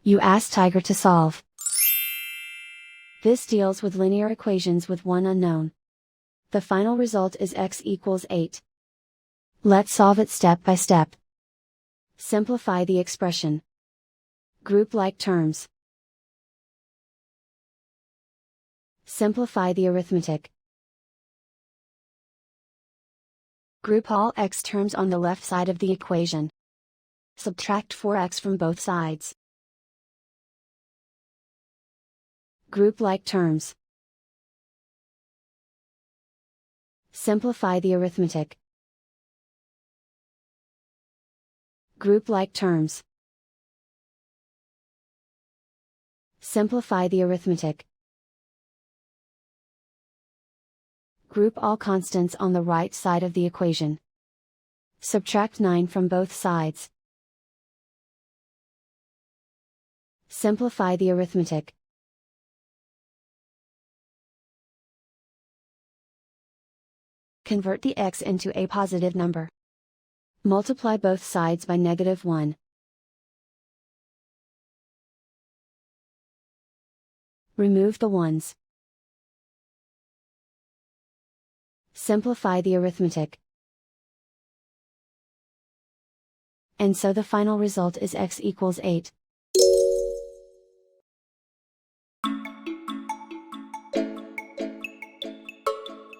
You ask Tiger to solve. This deals with linear equations with one unknown. The final result is x equals 8. Let's solve it step by step. Simplify the expression. Group like terms. Simplify the arithmetic. Group all x terms on the left side of the equation. Subtract 4x from both sides. Group like terms. Simplify the arithmetic. Group like terms. Simplify the arithmetic. Group all constants on the right side of the equation. Subtract 9 from both sides. Simplify the arithmetic. Convert the x into a positive number. Multiply both sides by -1. Remove the ones. Simplify the arithmetic. And so the final result is x equals 8.